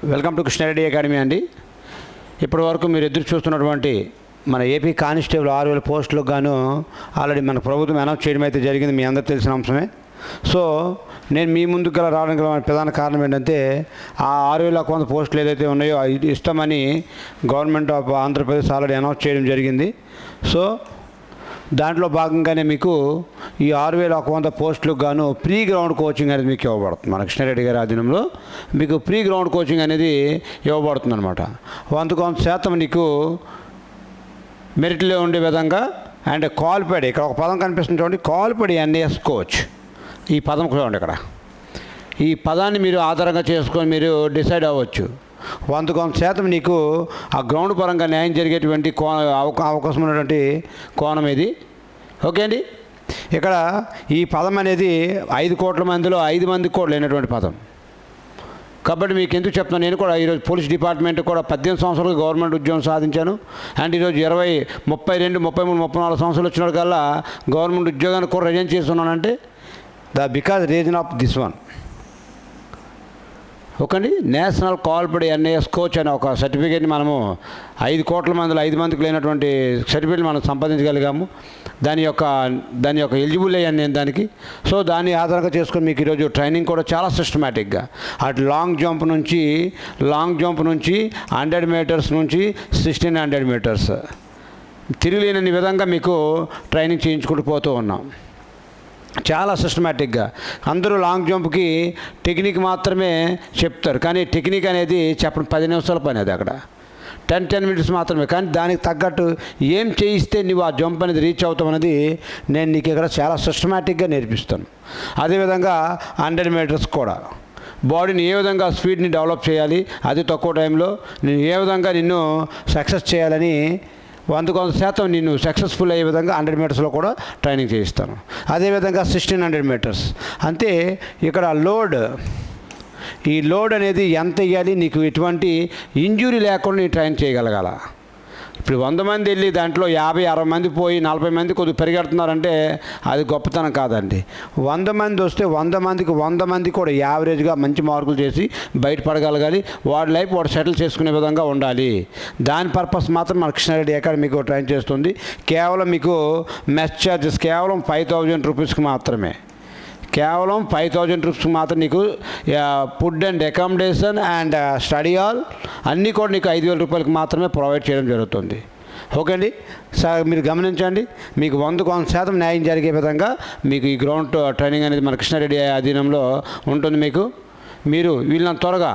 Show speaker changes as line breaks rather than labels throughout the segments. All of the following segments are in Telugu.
వెల్కమ్ టు కృష్ణారెడ్డి అకాడమీ అండి. ఇప్పటి వరకు మీరు ఎదురు చూస్తున్నటువంటి మన ఏపీ కానిస్టేబుల్ 6000 పోస్టులకు గాను ఆల్రెడీ మన ప్రభుత్వం అనౌన్స్ చేయడం అయితే జరిగింది. మీ అందరూ తెలిసిన అంశమే. సో నేను మీ ముందుకు గల రావడం గల ప్రధాన కారణం ఏంటంటే ఆ 6000 పోస్టులు ఏదైతే ఉన్నాయో ఇస్తామని government of Andhra Pradesh already announce చేయడం జరిగింది. సో దాంట్లో భాగంగానే మీకు ఈ 6100 పోస్టులకు గాను ప్రీ గ్రౌండ్ కోచింగ్ అనేది మీకు ఇవ్వబడుతుంది. మన కృష్ణారెడ్డి గారి ఆధీనంలో మీకు ప్రీ గ్రౌండ్ కోచింగ్ అనేది ఇవ్వబడుతుంది అనమాట. 100% నీకు మెరిట్లో ఉండే విధంగా అండ్ క్వాలిఫైడ్, ఇక్కడ ఒక పదం కనిపిస్తుంది చూడండి, క్వాలిఫైడ్ ఎన్ఏఎస్ కోచ్. ఈ పదం చూడండి, ఇక్కడ ఈ పదాన్ని మీరు ఆధారంగా చేసుకొని మీరు డిసైడ్ అవ్వచ్చు. 100% నీకు ఆ గ్రౌండ్ పరంగా న్యాయం జరిగేటువంటి అవకాశం ఉన్నటువంటి కోణం ఇది. ఓకే అండి. ఇక్కడ ఈ పదం అనేది 5 కోట్ల మందిలో 5 మందికి కూడా లేనటువంటి పదం. కాబట్టి మీకు ఎందుకు చెప్తున్నాను, నేను కూడా ఈరోజు పోలీస్ డిపార్ట్మెంట్ కూడా 18 సంవత్సరాలు గవర్నమెంట్ ఉద్యోగం సాధించాను. అండ్ ఈరోజు 20, 32, 33, 34 సంవత్సరాలు వచ్చిన కల్లా గవర్నమెంట్ ఉద్యోగాన్ని కూడా రిజైన్ చేస్తున్నానంటే because reason of this one. Okay అండి. నేషనల్ క్వాలిఫైడ్ ఎన్ఏఎస్ కోచ్ అనే ఒక సర్టిఫికేట్ని మనము 5 కోట్ల మందిలో 5 మందికి లేనటువంటి సర్టిఫికేట్ మనం సంపాదించగలిగాము. దాని యొక్క ఎలిజిబుల్ అయ్యాను నేను దానికి. సో దాన్ని ఆధారంగా చేసుకొని మీకు ఈరోజు ట్రైనింగ్ కూడా చాలా సిస్టమేటిక్గా అటు లాంగ్ జంప్ నుంచి 100 మీటర్స్ నుంచి 1600 మీటర్స్ తిరిగిలేని విధంగా మీకు ట్రైనింగ్ చేయించుకుంటూ పోతూ ఉన్నాం. చాలా సిస్టమేటిక్గా అందరూ లాంగ్ జంప్కి టెక్నిక్ మాత్రమే చెప్తారు, కానీ టెక్నిక్ అనేది చెప్పడం 10 నిమిషాల పని. అది అక్కడ 10 మినిట్స్ మాత్రమే. కానీ దానికి తగ్గట్టు ఏం చేయిస్తే నువ్వు ఆ జంప్ అనేది రీచ్ అవుతావు అనేది నేను నీకు ఇక్కడ చాలా సిస్టమేటిక్గా నేర్పిస్తాను. అదేవిధంగా 100 మీటర్స్ కూడా బాడీని ఏ విధంగా స్పీడ్ని డెవలప్ చేయాలి, అది తక్కువ టైంలో నేను ఏ విధంగా నిన్ను సక్సెస్ చేయాలని 100% నిన్ను సక్సెస్ఫుల్ అయ్యే విధంగా 100 మీటర్స్లో కూడా ట్రైనింగ్ చేయిస్తాను. అదేవిధంగా 1600 మీటర్స్ అంతే. ఇక్కడ ఈ లోడ్ అనేది ఎంత వేయాలి, నీకు ఎటువంటి ఇంజురీ లేకుండా నీ ట్రైన్ చేయగలగాల. ఇప్పుడు 100 మంది వెళ్ళి దాంట్లో 50, 60 మంది పోయి 40 మంది కొద్దిగా పెరిగెడుతున్నారంటే అది గొప్పతనం కాదండి. 100 మంది వస్తే 100 మంది కూడా యావరేజ్గా మంచి మార్కులు చేసి బయటపడగలగాలి. వాడి లైఫ్ వాడు సెటిల్ చేసుకునే విధంగా ఉండాలి. దాని పర్పస్ మాత్రం మన కృష్ణారెడ్డి అకాడమీ మీకు ట్రైన్ చేస్తుంది. కేవలం మీకు మెస్ ఛార్జెస్ కేవలం 5000 రూపీస్కి మాత్రమే. కేవలం 5000 రూపీస్కి మాత్రం నీకు food and accommodation and study hall అన్నీ కూడా నీకు 5000 రూపాయలకి మాత్రమే ప్రొవైడ్ చేయడం జరుగుతుంది. ఓకే అండి. సార్ మీరు గమనించండి, మీకు 100% న్యాయం జరిగే విధంగా మీకు ఈ గ్రౌండ్ ట్రైనింగ్ అనేది మన కృష్ణారెడ్డి ఆధీనంలో ఉంటుంది. మీరు వీళ్ళని త్వరగా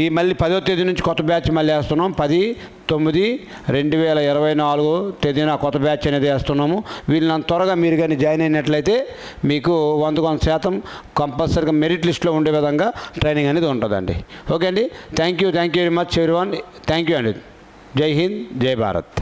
ఈ మళ్ళీ 10వ తేదీ నుంచి కొత్త బ్యాచ్ మళ్ళీ వేస్తున్నాం. 10/9/2024 తేదీన కొత్త బ్యాచ్ అనేది వేస్తున్నాము. వీళ్ళని త్వరగా మీరు కానీ జాయిన్ అయినట్లయితే మీకు 100% కంపల్సరీగా మెరిట్ లిస్ట్లో ఉండే విధంగా ట్రైనింగ్ అనేది ఉంటుందండి. ఓకే అండి. Thank you very much everyone. Thank you అండి. జై హింద్, జై భారత్.